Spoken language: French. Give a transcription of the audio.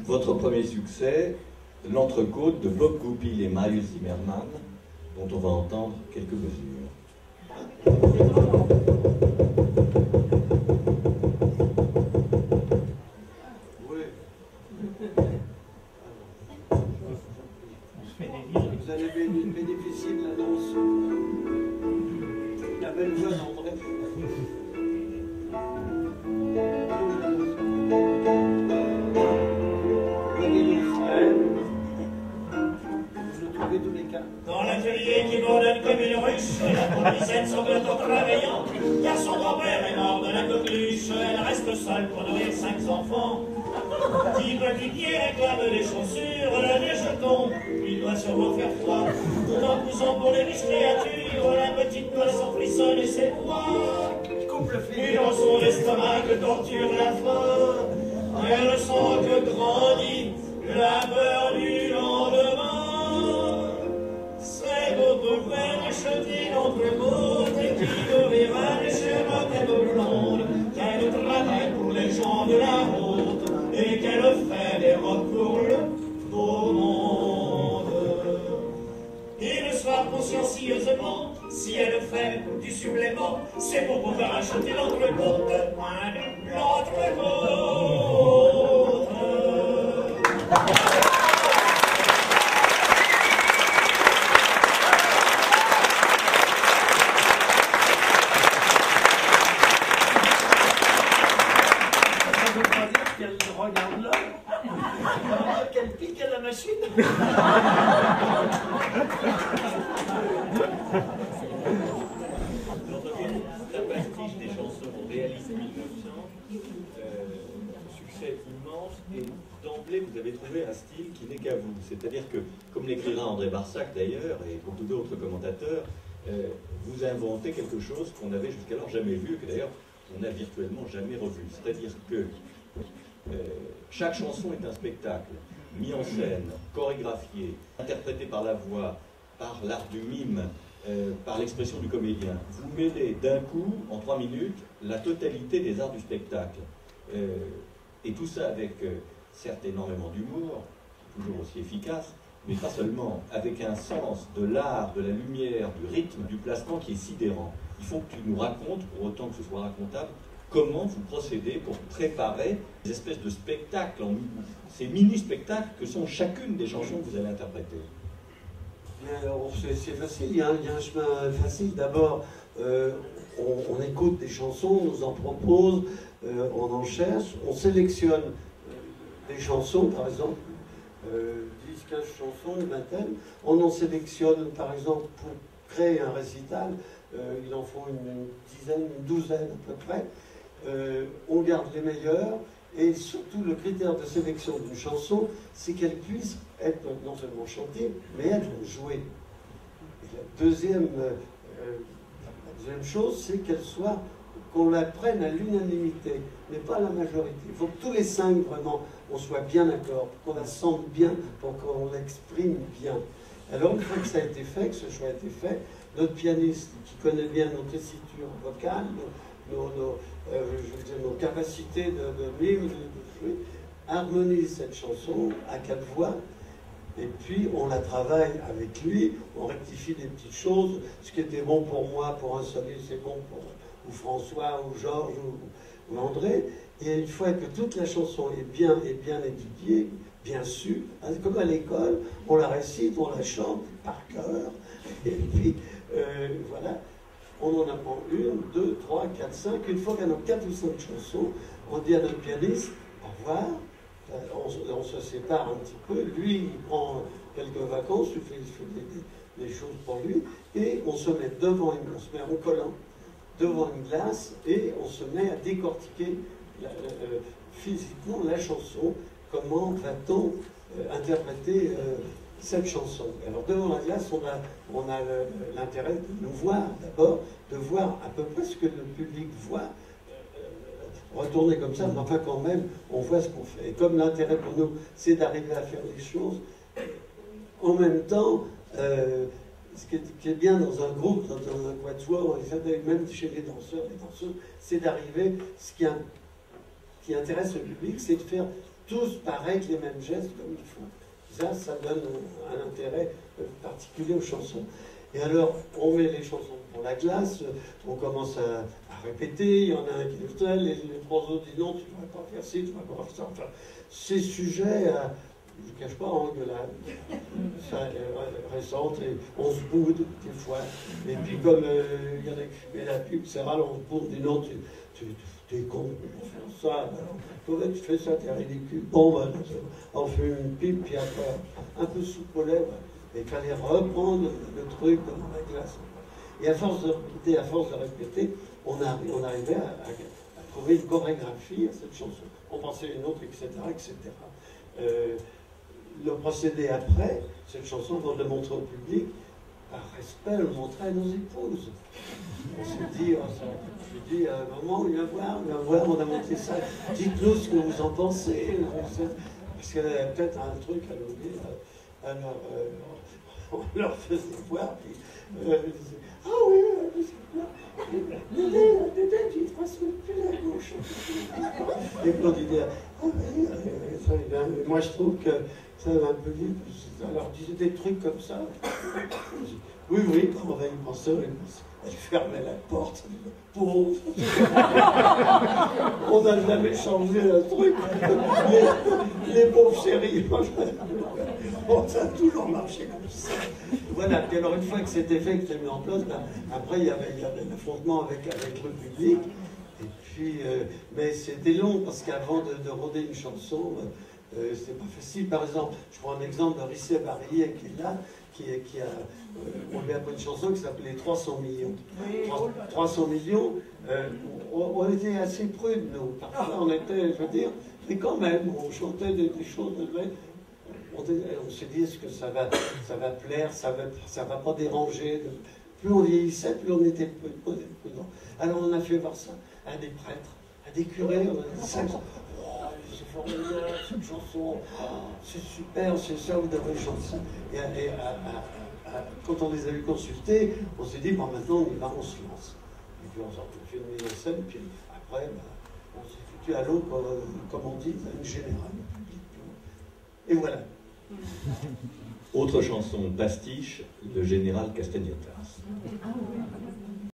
votre premier succès, L'Entrecôte de Bob Goupil et Marius Zimmermann, dont on va entendre quelques mesures. Vous allez bénéficier de l'annonce. La belle voix d'André. Dans l'atelier qui bourdonne comme une ruche, la promisette semble en travaillant, car son grand-père est mort de la coqueluche. Elle reste seule pour nourrir 5 enfants. 10 petits pieds réclament des chaussures, la neige tombe, il doit sûrement faire froid. Tout en poussant pour les riches créatures, la petite poisson frissonne et s'éproie. Et dans son estomac que torture la faim, elle sent que grandit la peur du lendemain. C'est votre père acheté l'entrecôte et qui ouvrira les cheveux tête blonde, qu'elle travaille pour les gens de la route et qu'elle fait des robes pour le beau monde. Et le soir, consciencieusement, si elle fait du supplément, c'est pour pouvoir acheter l'entrecôte. L'entrecôte. Regarde là. Qu'elle pique à la machine. La pastiche des chansons réalisées 1900, succès immense, et d'emblée vous avez trouvé un style qui n'est qu'à vous. C'est-à-dire que, comme l'écrira André Barsac d'ailleurs, et beaucoup d'autres commentateurs, vous inventez quelque chose qu'on n'avait jusqu'alors jamais vu, que d'ailleurs on n'a virtuellement jamais revu. C'est-à-dire que chaque chanson est un spectacle, mis en scène, chorégraphié, interprété par la voix, par l'art du mime, par l'expression du comédien. Vous mêlez d'un coup, en 3 minutes, la totalité des arts du spectacle. Et tout ça avec, certes, énormément d'humour, toujours aussi efficace, mais pas seulement, avec un sens de l'art, de la lumière, du rythme, du placement qui est sidérant. Il faut que tu nous racontes, pour autant que ce soit racontable, comment vous procédez pour préparer des espèces de spectacles, ces mini-spectacles que sont chacune des chansons que vous allez interpréter. C'est facile, il y a un chemin facile. D'abord, on écoute des chansons, on nous en propose, on en cherche, on sélectionne des chansons, par exemple, 10-15 chansons, une vingtaine. On en sélectionne, par exemple, pour créer un récital, il en faut une dizaine, une douzaine à peu près. On garde les meilleurs, et surtout le critère de sélection d'une chanson, c'est qu'elle puisse être non seulement chantée, mais être jouée. Et la deuxième chose, c'est qu'on la prenne à l'unanimité, mais pas à la majorité. Il faut que tous les 5, vraiment, on soit bien d'accord, pour qu'on la sente bien, pour qu'on l'exprime bien. Alors, une fois que ça a été fait, que ce choix a été fait, notre pianiste, qui connaît bien notre tessiture vocale, nos capacités de mime, de jouer, harmonise cette chanson à 4 voix, et puis on la travaille avec lui, on rectifie des petites choses. Ce qui était bon pour moi, pour un soliste, c'est bon pour ou François, ou Georges, ou André. Et une fois que toute la chanson est bien étudiée, bien su, comme à l'école, on la récite, on la chante par cœur, et puis voilà, on en apprend 1, 2, 3, 4, 5. Une fois qu'il y en a 4 ou 5 chansons, on dit à notre pianiste, au revoir, on se sépare un petit peu, lui il prend quelques vacances, il fait des choses pour lui, et on se met devant on se met en collant devant une glace, et on se met à décortiquer physiquement la chanson. Comment va-t-on interpréter cette chanson? Alors devant la glace, on a l'intérêt de nous voir d'abord, de voir à peu près ce que le public voit, retourner comme ça, mais enfin quand même, on voit ce qu'on fait. Et comme l'intérêt pour nous, c'est d'arriver à faire des choses, en même temps, ce qui est bien dans un groupe, dans un quatuor, même chez les danseurs, les danseuses, c'est d'arriver, ce qui intéresse le public, c'est de faire tous pareil, avec les mêmes gestes comme il faut. Ça donne un intérêt particulier aux chansons. Et alors, on met les chansons pour la classe, on commence à répéter, il y en a un qui dit ça, les trois autres disent non, tu ne vas pas faire ci, tu ne vas pas faire ça. Enfin, ces sujets, je ne cache pas, engueulade récente, et on se boude des fois. Et puis comme il y en a qui fumaient la pub, c'est rare, on se boude, dit non, t'es con, on fait ça, comment tu fais ça, t'es ridicule. Bon, ben, on fait une pipe, puis après, un peu sous aux lèvres, et il fallait reprendre le truc dans la glace. Et à force de répéter, on arrivait à trouver une chorégraphie à cette chanson. On pensait à une autre, etc., etc. Le procédé après, cette chanson, on le montrer au public, par respect, le montrer à nos épouses. On s'est dit, maman, viens voir, on a monté ça. Dites-nous ce que vous en pensez. Parce qu'elle avait peut-être un truc à nous dire. Alors, on leur faisait voir, puis elle disait, ah oui, Dédé, tu traces le plus à gauche. Et puis on disait, ah oui, très bien. Moi je trouve que ça va un peu vite. Alors disait des trucs comme ça. Oui, on va y penser, elle fermait la porte. Pauvre. On n'a jamais changé un truc. Les pauvres chéris. Ça a toujours marché comme ça. Voilà, puis alors une fois que cet effet était mis en place, après il y avait l'affrontement avec le public. Et puis, mais c'était long parce qu'avant de roder une chanson, c'était pas facile. Par exemple, je prends un exemple de Rissé Barillet qui est là, on lui a appris une chanson qui s'appelait 300 millions. 300 millions, on était assez prudes, nous. Parfois, on était, je veux dire, mais quand même, on chantait des choses de vrai. On s'est dit, est-ce que ça va plaire, ça va pas déranger. Plus on vieillissait, plus on était prudent. Alors on a fait voir ça à des prêtres, à des curés, on a dit ça. C'est formidable, cette chanson, c'est super, c'est ça, vous devez chanter. Et quand on les avait consultés, on s'est dit, bon, maintenant on y va, on se lance. Et puis on fait une mise en scène, puis après, on s'est foutu à l'eau, comme on dit, une générale. Et voilà. Autre chanson pastiche, le général Castagnetas.